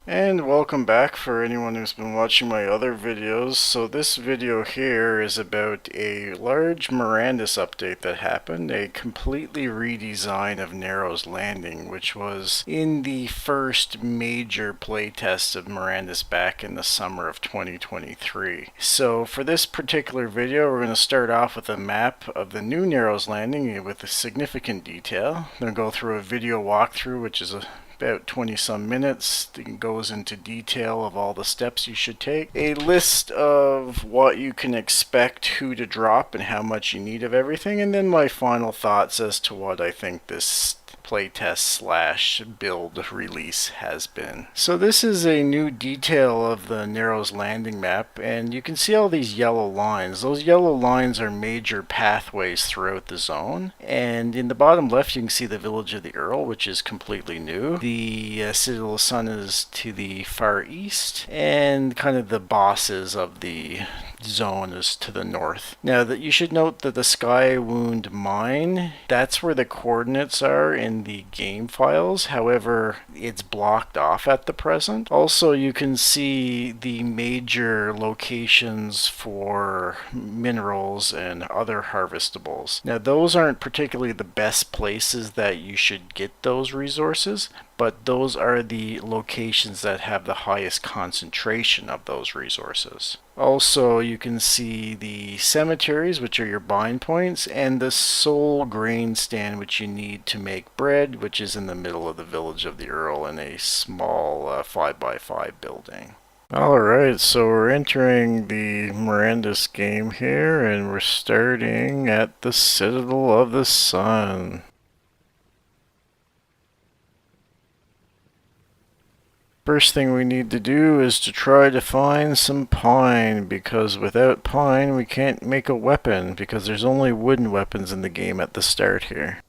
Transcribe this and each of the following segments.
And welcome back for anyone who's been watching my other videos. So this video here is about a large Mirandus update that happened, a completely redesign of Narrow's Landing, which was in the first major playtest of Mirandus back in the summer of 2023. So for this particular video, we're going to start off with a map of the new Narrow's Landing with a significant detail. I'm going to go through a video walkthrough, which is about 20 some minutes. It goes into detail of all the steps you should take, a list of what you can expect, who to drop, and how much you need of everything, and then my final thoughts as to what I think this playtest slash build release has been. So this is a new detail of the Narrow's Landing map, and you can see all these yellow lines. Those yellow lines are major pathways throughout the zone, and in the bottom left you can see the village of the Earl, which is completely new. The Citadel of the Sun is to the far east, and kind of the bosses of the zone is to the north. Now that you should note that the Sky Wound Mine, that's where the coordinates are in the game files. However, it's blocked off at the present. Also, you can see the major locations for minerals and other harvestables. Now those aren't particularly the best places that you should get those resources, but those are the locations that have the highest concentration of those resources. Also, you can see the cemeteries, which are your bind points, and the soul grain stand, which you need to make bread, which is in the middle of the village of the Earl in a small 5x5 building. Alright, so we're entering the Mirandus game here, and we're starting at the Citadel of the Sun. First thing we need to do is to try to find some pine, because without pine we can't make a weapon, because there's only wooden weapons in the game at the start here.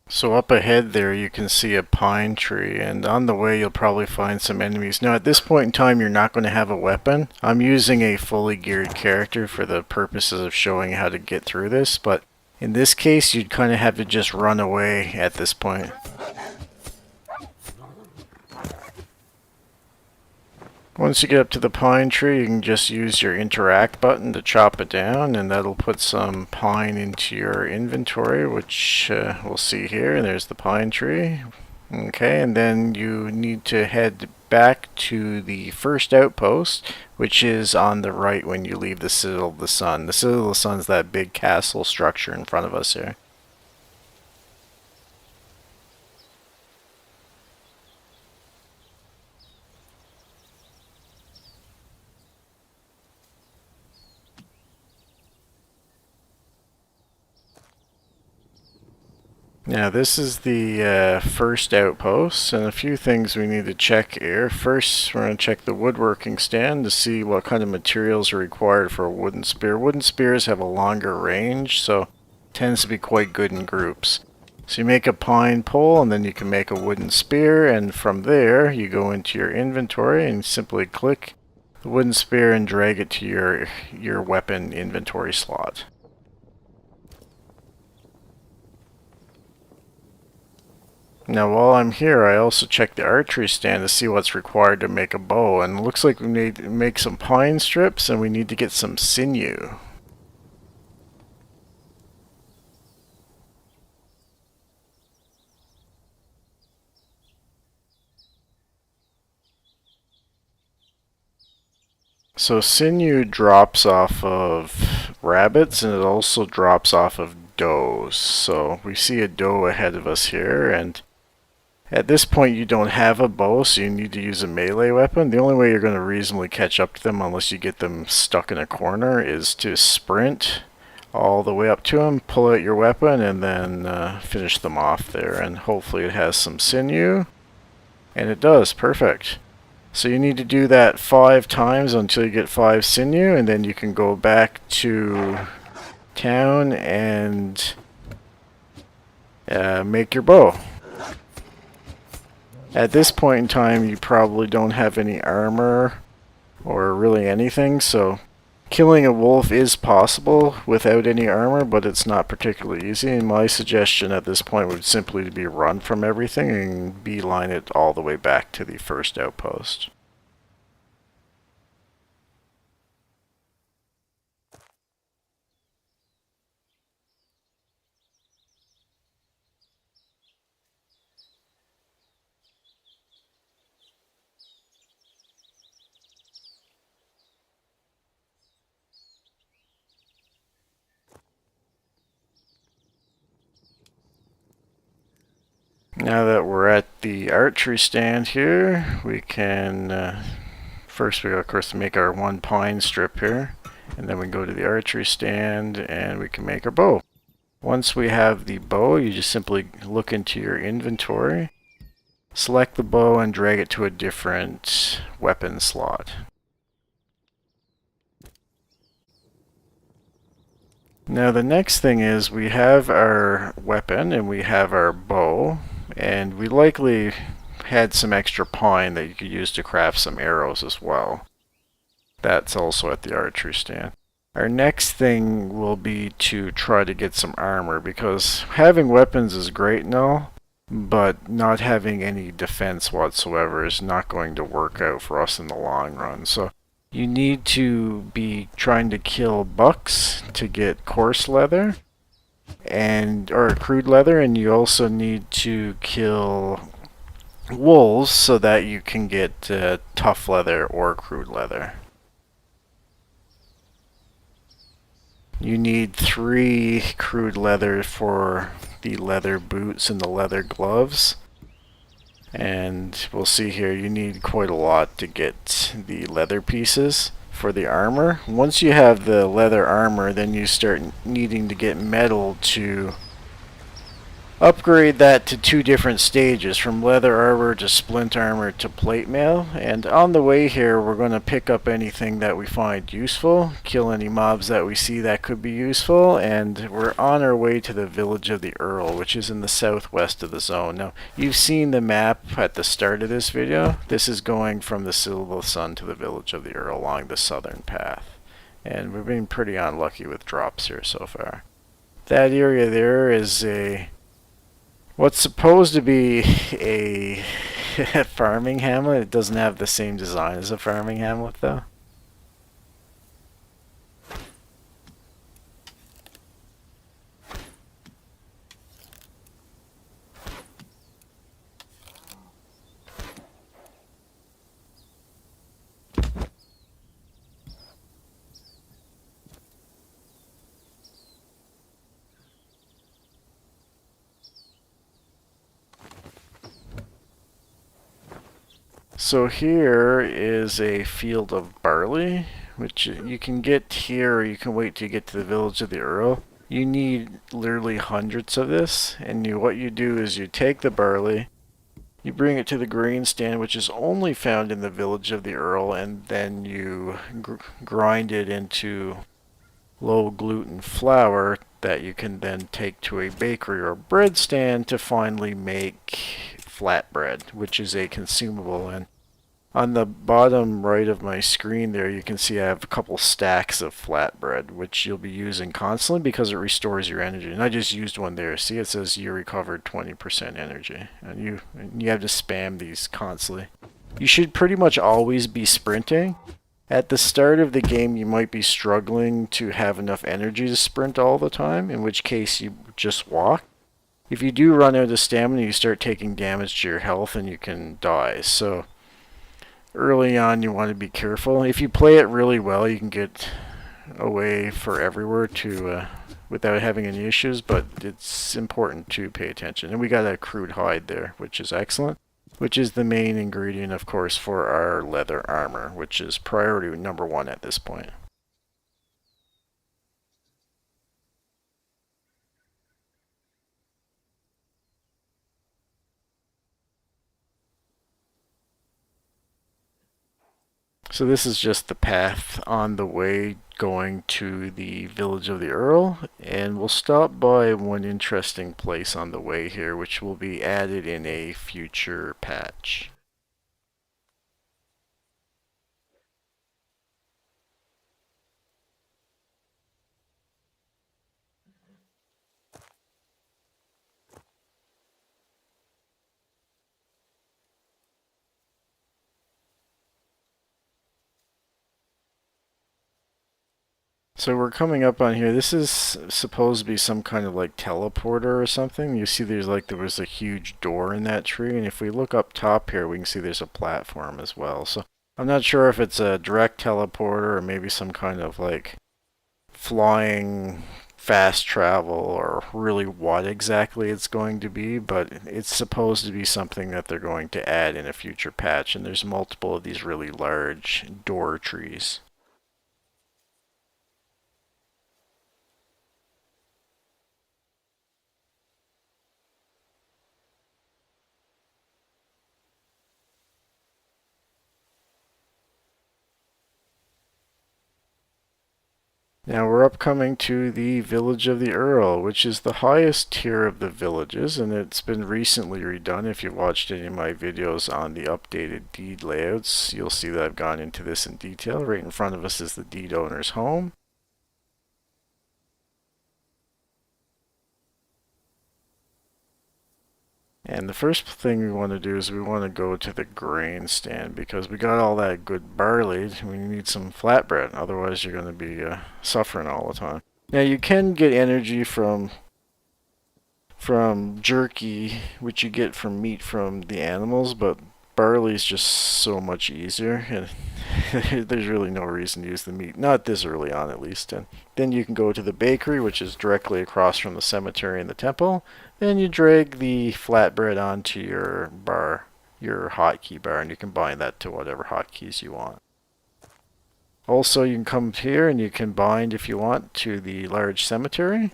So up ahead there you can see a pine tree, and on the way you'll probably find some enemies. Now at this point in time you're not going to have a weapon. I'm using a fully geared character for the purposes of showing how to get through this, but in this case you'd kind of have to just run away at this point. Once you get up to the pine tree, you can just use your interact button to chop it down, and that'll put some pine into your inventory, which we'll see here. There's the pine tree. Okay, and then you need to head back to the first outpost, which is on the right when you leave the Citadel of the Sun. The Citadel of the Sun's that big castle structure in front of us here. Now this is the first outpost, and a few things we need to check here. First, we're going to check the woodworking stand to see what kind of materials are required for a wooden spear. Wooden spears have a longer range, so tends to be quite good in groups. So you make a pine pole, and then you can make a wooden spear, and from there you go into your inventory and simply click the wooden spear and drag it to your weapon inventory slot. Now while I'm here, I also checked the archery stand to see what's required to make a bow, and it looks like we need to make some pine strips and we need to get some sinew. So sinew drops off of rabbits, and it also drops off of does. So we see a doe ahead of us here, and at this point you don't have a bow, so you need to use a melee weapon. The only way you're going to reasonably catch up to them, unless you get them stuck in a corner, is to sprint all the way up to them, pull out your weapon, and then finish them off there. And hopefully it has some sinew. And it does. Perfect. So you need to do that 5 times until you get 5 sinew, and then you can go back to town and make your bow. At this point in time you probably don't have any armor or really anything, so Killing a wolf is possible without any armor, but it's not particularly easy, and my suggestion at this point would simply be run from everything and beeline it all the way back to the first outpost. Now that we're at the archery stand here, we can first we of course make our one pine strip here, and then we go to the archery stand and we can make our bow. Once we have the bow, you just simply look into your inventory, select the bow and drag it to a different weapon slot. Now the next thing is we have our weapon and we have our bow, and we likely had some extra pine that you could use to craft some arrows as well. That's also at the archery stand. Our next thing will be to try to get some armor, because having weapons is great and all, but not having any defense whatsoever is not going to work out for us in the long run. So you need to be trying to kill bucks to get coarse leather, or crude leather, and you also need to kill wolves so that you can get tough leather or crude leather. You need 3 crude leather for the leather boots and the leather gloves. And we'll see here, you need quite a lot to get the leather pieces for the armor. Once you have the leather armor, then you start needing to get metal to upgrade that to 2 different stages, from leather armor to splint armor to plate mail. And on the way here, we're going to pick up anything that we find useful, kill any mobs that we see that could be useful, and we're on our way to the village of the Earl, which is in the southwest of the zone. Now, you've seen the map at the start of this video. This is going from the Silver Sun to the village of the Earl along the southern path, and we've been pretty unlucky with drops here so far. That area there is what's supposed to be a farming hamlet. It doesn't have the same design as a farming hamlet though. So here is a field of barley, which you can get here, or you can wait till you get to the village of the Earl. You need literally hundreds of this, and what you do is you take the barley, you bring it to the grain stand, which is only found in the village of the Earl, and then you grind it into low gluten flour that you can then take to a bakery or bread stand to finally make flatbread, which is a consumable. And on the bottom right of my screen there, you can see I have a couple stacks of flatbread, which you'll be using constantly because it restores your energy. And I just used one there. See, it says you recovered 20% energy, and you have to spam these constantly. You should pretty much always be sprinting. At the start of the game, you might be struggling to have enough energy to sprint all the time, in which case you just walk. If you do run out of stamina, you start taking damage to your health and you can die. So early on, you want to be careful. If you play it really well, you can get away for everywhere without having any issues, but it's important to pay attention. And we got a crude hide there, which is excellent, which is the main ingredient, of course, for our leather armor, which is priority number 1 at this point. So this is just the path on the way going to the village of the Earl, and we'll stop by one interesting place on the way here, which will be added in a future patch. So we're coming up on here. This is supposed to be some kind of like teleporter or something. You see there was a huge door in that tree, and if we look up top here, we can see there's a platform as well. So I'm not sure if it's a direct teleporter or maybe some kind of like flying fast travel or really what exactly it's going to be, but it's supposed to be something that they're going to add in a future patch, and there's multiple of these really large door trees. Now we're upcoming to the village of the Earl, which is the highest tier of the villages, and it's been recently redone. If you've watched any of my videos on the updated deed layouts, you'll see that I've gone into this in detail. Right in front of us is the deed owner's home. And the first thing we want to do is we want to go to the grain stand because we got all that good barley. We need some flatbread, otherwise you're going to be suffering all the time. Now you can get energy from jerky, which you get from meat from the animals, but barley is just so much easier, and there's really no reason to use the meat, not this early on at least. And then you can go to the bakery, which is directly across from the cemetery and the temple. Then you drag the flatbread onto your bar, your hotkey bar, and you can bind that to whatever hotkeys you want. Also, you can come here and you can bind, if you want, to the large cemetery.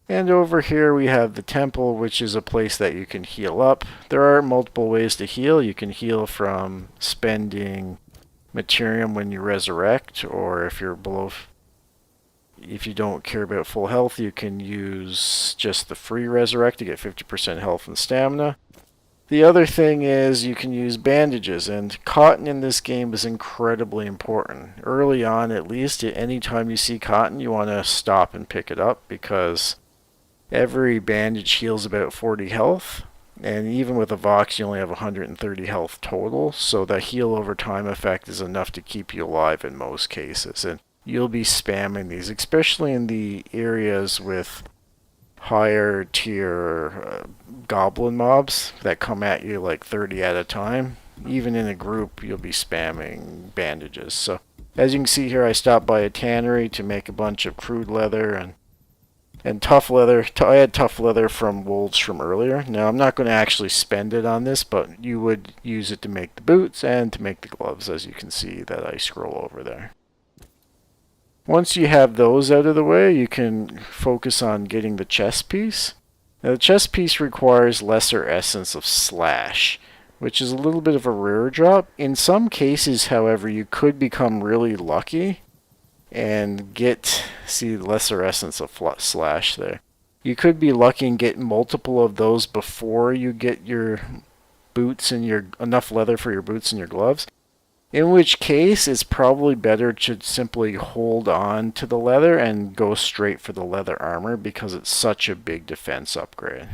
And over here we have the temple, which is a place that you can heal up. There are multiple ways to heal. You can heal from spending materium when you resurrect, or if you're below, if you don't care about full health, you can use just the free resurrect to get 50% health and stamina. The other thing is you can use bandages, and cotton in this game is incredibly important. Early on, at least, anytime you see cotton, you want to stop and pick it up because every bandage heals about 40 health, and even with a Vox you only have 130 health total, so the heal over time effect is enough to keep you alive in most cases. And you'll be spamming these, especially in the areas with higher tier goblin mobs that come at you like 30 at a time. Even in a group you'll be spamming bandages. So as you can see here, I stopped by a tannery to make a bunch of crude leather and tough leather. I had tough leather from wolves from earlier. Now I'm not going to actually spend it on this, but you would use it to make the boots and to make the gloves, as you can see that I scroll over there. Once you have those out of the way, you can focus on getting the chest piece. Now the chest piece requires lesser essence of slash, which is a little bit of a rare drop. In some cases, however, you could become really lucky and get, see, lesser essence of slash there. You could be lucky and get multiple of those before you get your boots and your enough leather for your boots and your gloves. In which case, it's probably better to simply hold on to the leather and go straight for the leather armor because it's such a big defense upgrade.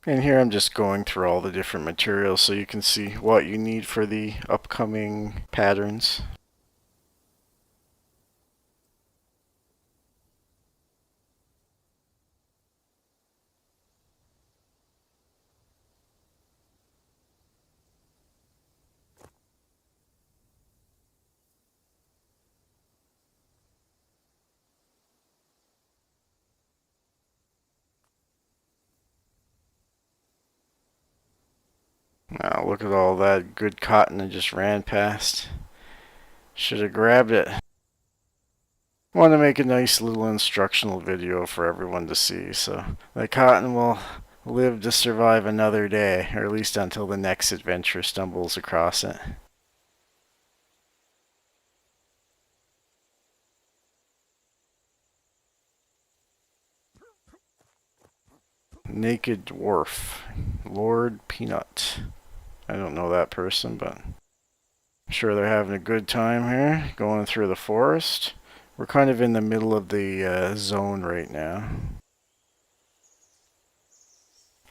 And here I'm just going through all the different materials so you can see what you need for the upcoming patterns. Now look at all that good cotton I just ran past. Should have grabbed it. Want to make a nice little instructional video for everyone to see, so the cotton will live to survive another day, or at least until the next adventure stumbles across it. Naked Dwarf, Lord Peanut. I don't know that person, but I'm sure they're having a good time here, going through the forest. We're kind of in the middle of the zone right now.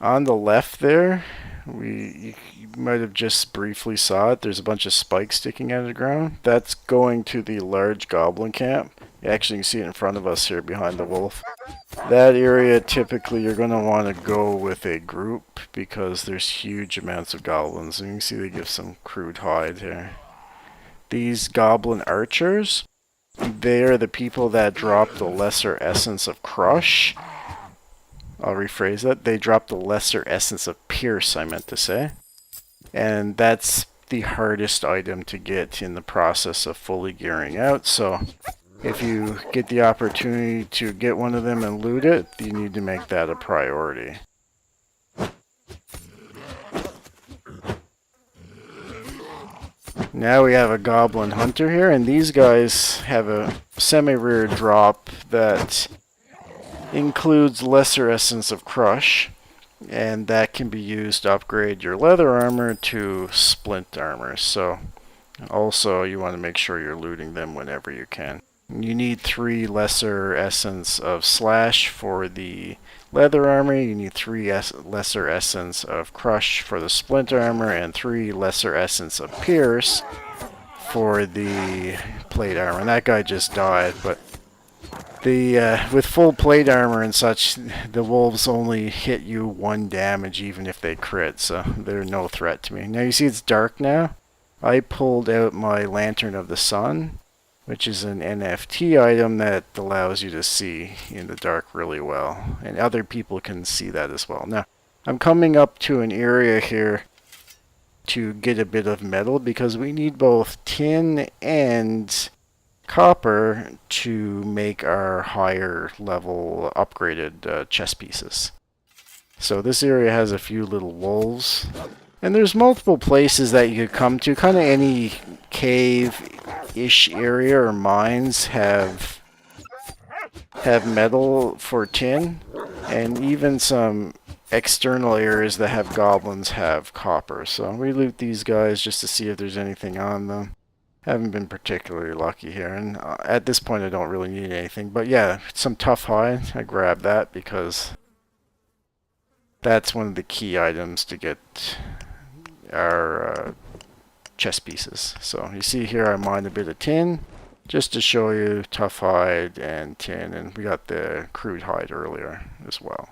On the left there, you might have just briefly saw it. There's a bunch of spikes sticking out of the ground. That's going to the large goblin camp. Actually, you can see it in front of us here behind the wolf. That area, typically, you're going to want to go with a group because there's huge amounts of goblins. And you can see they give some crude hide here. These goblin archers, they are the people that drop the lesser essence of crush. I'll rephrase that. They drop the lesser essence of pierce, I meant to say. And that's the hardest item to get in the process of fully gearing out. So if you get the opportunity to get one of them and loot it, you need to make that a priority. Now we have a goblin hunter here, and these guys have a semi-rare drop that includes lesser essence of crush, and that can be used to upgrade your leather armor to splint armor. So also you want to make sure you're looting them whenever you can. You need 3 lesser essence of slash for the leather armor, you need 3 lesser essence of crush for the splint armor, and 3 lesser essence of pierce for the plate armor. And that guy just died, but with full plate armor and such, the wolves only hit you 1 damage even if they crit, so they're no threat to me. Now you see it's dark now. I pulled out my Lantern of the Sun, which is an NFT item that allows you to see in the dark really well, and other people can see that as well. Now I'm coming up to an area here to get a bit of metal because we need both tin and copper to make our higher level upgraded chest pieces. So this area has a few little wolves, and there's multiple places that you could come to. Kind of any cave-ish area or mines have metal for tin, and even some external areas that have goblins have copper. So we loot these guys just to see if there's anything on them. Haven't been particularly lucky here, and at this point I don't really need anything. But yeah, some tough hide. I grabbed that because that's one of the key items to get our chest pieces. So you see here I mined a bit of tin just to show you tough hide and tin, and we got the crude hide earlier as well.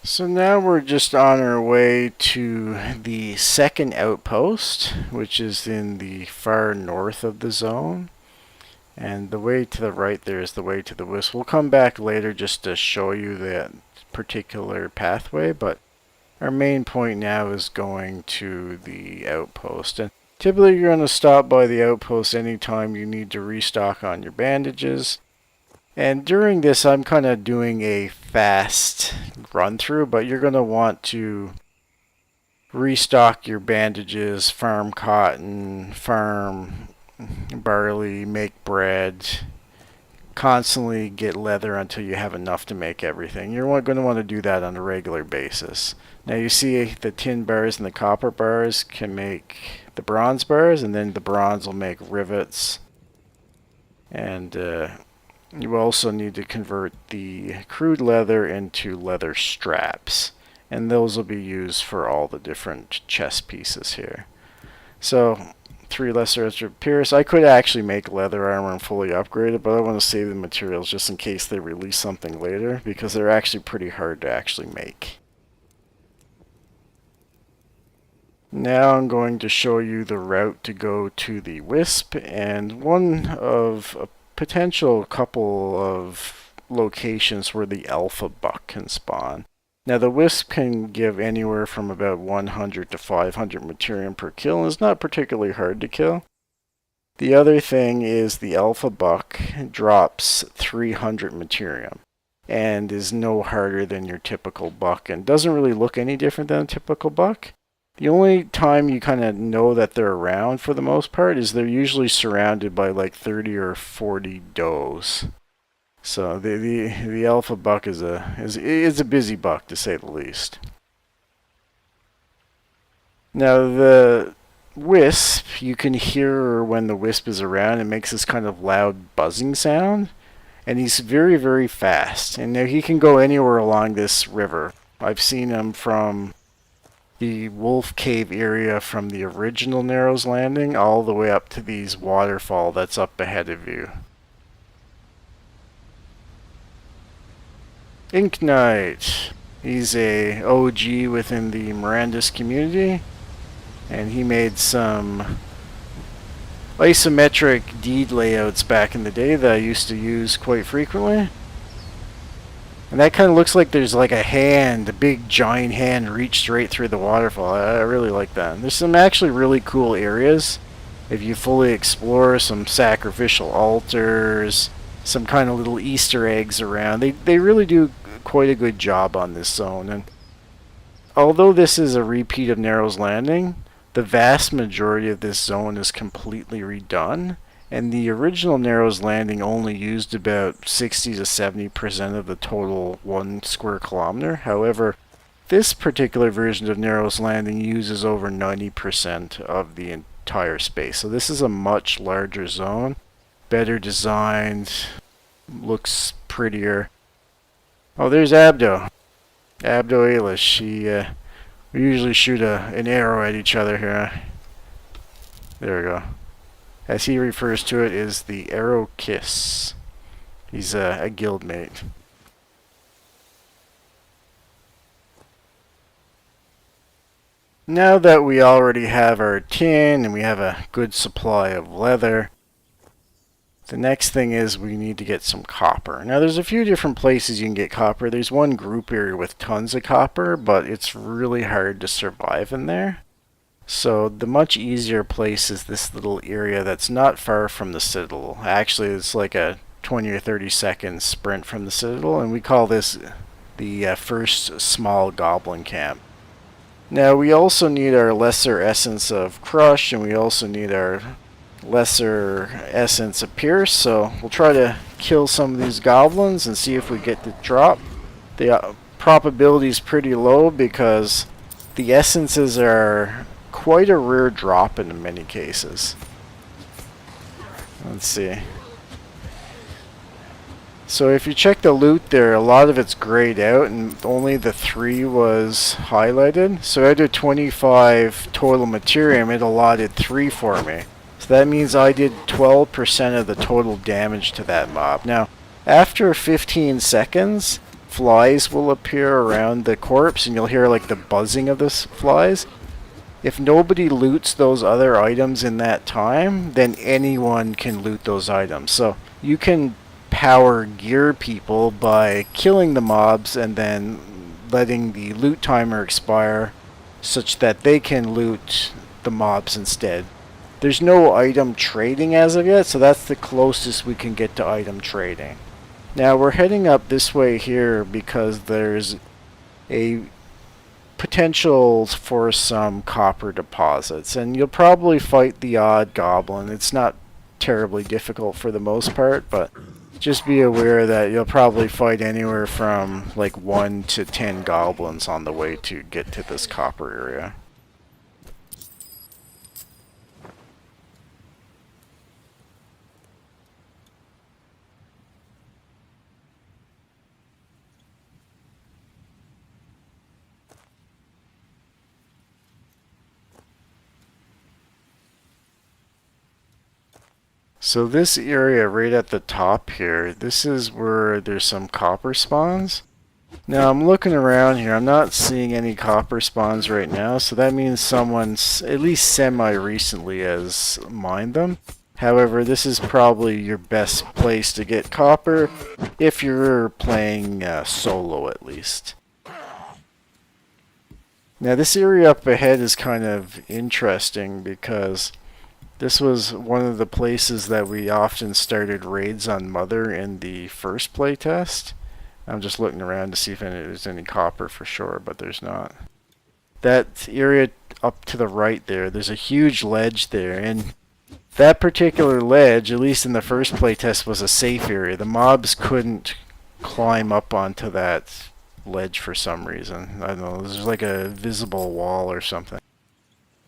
So now we're just on our way to the second outpost, which is in the far north of the zone. And the way to the right there is the way to the wisp. We'll come back later just to show you that particular pathway, but our main point now is going to the outpost. And typically you're going to stop by the outpost anytime you need to restock on your bandages. And during this, I'm kind of doing a fast run through, but you're going to want to restock your bandages, farm cotton, farm barley, make bread, constantly get leather until you have enough to make everything. You're going to want to do that on a regular basis. Now you see the tin bars and the copper bars can make the bronze bars, and then the bronze will make rivets. And you also need to convert the crude leather into leather straps, and those will be used for all the different chest pieces here. So 3 lesser extra pierce. I could actually make leather armor and fully upgrade it, but I want to save the materials just in case they release something later, because they're actually pretty hard to actually make. Now I'm going to show you the route to go to the wisp, and one of a potential couple of locations where the alpha buck can spawn. Now the wisp can give anywhere from about 100 to 500 materium per kill, and it's not particularly hard to kill. The other thing is the alpha buck drops 300 materium. and is no harder than your typical buck and doesn't really look any different than a typical buck. The only time you kind of know that they're around for the most part is they're usually surrounded by like 30 or 40 does. So the alpha buck is a busy buck, to say the least. Now the wisp, you can hear when the wisp is around. It makes this kind of loud buzzing sound, and he's very, very fast. And now he can go anywhere along this river. I've seen him from the Wolf Cave area from the original Narrows Landing all the way up to these waterfall that's up ahead of you. Ink Knight. He's a OG within the Mirandus community, and he made some isometric deed layouts back in the day that I used to use quite frequently. And that kind of looks like there's like a hand, a big giant hand reached straight through the waterfall. I really like that. There's some actually really cool areas if you fully explore, some sacrificial altars, some kind of little Easter eggs around. They really do quite a good job on this zone. And although this is a repeat of Narrows Landing, the vast majority of this zone is completely redone. And the original Narrows Landing only used about 60 to 70% of the total 1 square kilometer. However, this particular version of Narrows Landing uses over 90% of the entire space. So this is a much larger zone, better designed, looks prettier. Oh, there's Abdo. Abdo Alish. We usually shoot an arrow at each other here. There we go. As he refers to it, is the Arrow Kiss. He's a guildmate. Now that we already have our tin and we have a good supply of leather, the next thing is we need to get some copper. Now there's a few different places you can get copper. There's one group area with tons of copper, but it's really hard to survive in there. So the much easier place is this little area that's not far from the Citadel. Actually, it's like a 20 or 30 second sprint from the Citadel, and we call this the first small goblin camp. Now we also need our lesser essence of Crush, and we also need our lesser essence of Pierce, so we'll try to kill some of these goblins and see if we get the drop. The probability is pretty low because the essences are quite a rare drop in many cases. Let's see. So if you check the loot there, a lot of it's grayed out and only the 3 was highlighted. So out of 25 total material, it allotted 3 for me. So that means I did 12% of the total damage to that mob. Now, after 15 seconds, flies will appear around the corpse and you'll hear like the buzzing of the flies. If nobody loots those other items in that time, then anyone can loot those items. So you can power gear people by killing the mobs and then letting the loot timer expire such that they can loot the mobs instead. There's no item trading as of yet, so that's the closest we can get to item trading. Now we're heading up this way here because there's a potential for some copper deposits, and you'll probably fight the odd goblin. It's not terribly difficult for the most part, but just be aware that you'll probably fight anywhere from like 1 to 10 goblins on the way to get to this copper area. So this area right at the top here, this is where there's some copper spawns. Now I'm looking around here, I'm not seeing any copper spawns right now, so that means someone's at least semi-recently has mined them. However, this is probably your best place to get copper if you're playing solo at least. Now this area up ahead is kind of interesting because this was one of the places that we often started raids on Mother in the first playtest. I'm just looking around to see if there's any copper for sure, but there's not. That area up to the right there's a huge ledge there, and that particular ledge, at least in the first playtest, was a safe area. The mobs couldn't climb up onto that ledge for some reason. I don't know, there's like a visible wall or something.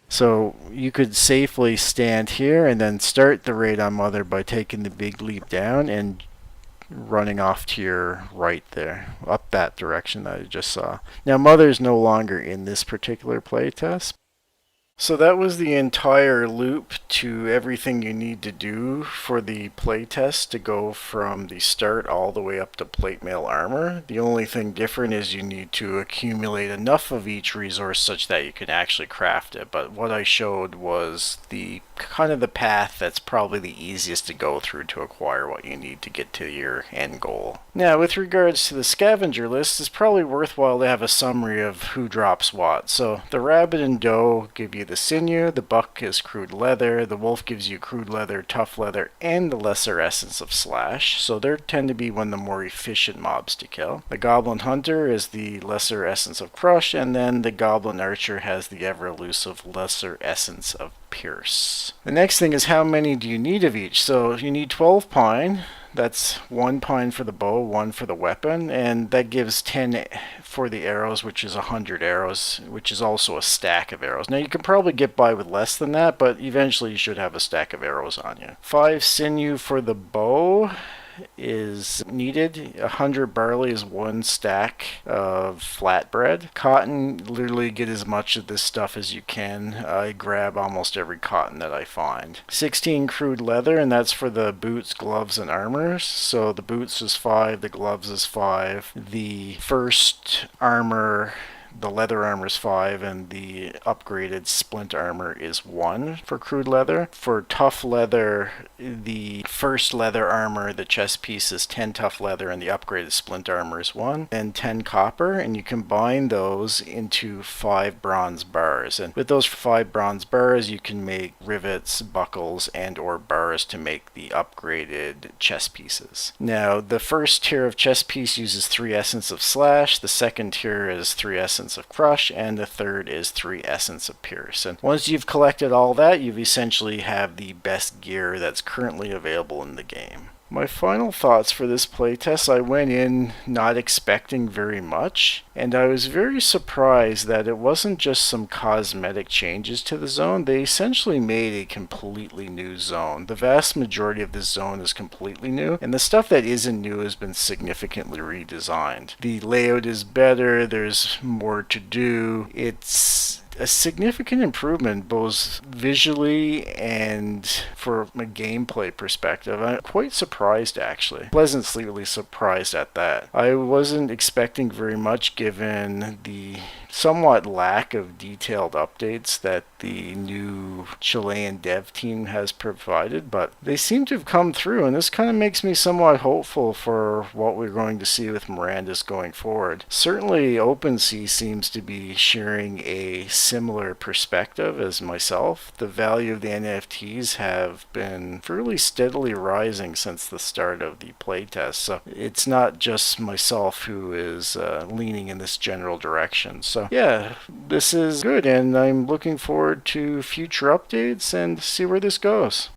So you could safely stand here and then start the raid on Mother by taking the big leap down and running off to your right there, up that direction that I just saw. Now Mother's no longer in this particular playtest. So that was the entire loop to everything you need to do for the playtest to go from the start all the way up to plate mail armor. The only thing different is you need to accumulate enough of each resource such that you can actually craft it. But what I showed was the kind of the path that's probably the easiest to go through to acquire what you need to get to your end goal. Now, with regards to the scavenger list, it's probably worthwhile to have a summary of who drops what. So the rabbit and doe give you the sinew, the buck is crude leather, the wolf gives you crude leather, tough leather, and the lesser essence of slash. So they tend to be one of the more efficient mobs to kill. The goblin hunter is the lesser essence of crush, and then the goblin archer has the ever elusive lesser essence of pierce. The next thing is how many do you need of each? So you need 12 pine. That's 1 pine for the bow, 1 for the weapon, and that gives 10 for the arrows, which is 100 arrows, which is also a stack of arrows. Now you can probably get by with less than that, but eventually you should have a stack of arrows on you. 5 sinew for the bow is needed. 100 barley is 1 stack of flatbread. Cotton, literally get as much of this stuff as you can. I grab almost every cotton that I find. 16 crude leather, and that's for the boots, gloves, and armors. So the boots is 5, the gloves is 5. The first armor, the leather armor is 5, and the upgraded splint armor is 1 for crude leather. For tough leather, the first leather armor, the chest piece, is 10 tough leather, and the upgraded splint armor is 1, and 10 copper, and you combine those into 5 bronze bars. And with those 5 bronze bars, you can make rivets, buckles, and or bars to make the upgraded chest pieces. Now, the first tier of chest piece uses 3 essence of slash, the second tier is 3 essence of crush, and the third is 3 essence of pierce. And once you've collected all that, you've essentially have the best gear that's currently available in the game. My final thoughts for this playtest, I went in not expecting very much, and I was very surprised that it wasn't just some cosmetic changes to the zone. They essentially made a completely new zone. The vast majority of this zone is completely new, and the stuff that isn't new has been significantly redesigned. The layout is better, there's more to do, it's a significant improvement both visually and for a gameplay perspective. I'm quite surprised, actually. Pleasantly surprised at that. I wasn't expecting very much given the somewhat lack of detailed updates that the new Chilean dev team has provided, but they seem to have come through, and this kind of makes me somewhat hopeful for what we're going to see with Mirandus going forward. Certainly OpenSea seems to be sharing a similar perspective as myself. The value of the NFTs have been fairly steadily rising since the start of the playtest, so it's not just myself who is leaning in this general direction. So yeah, this is good, and I'm looking forward to future updates and see where this goes.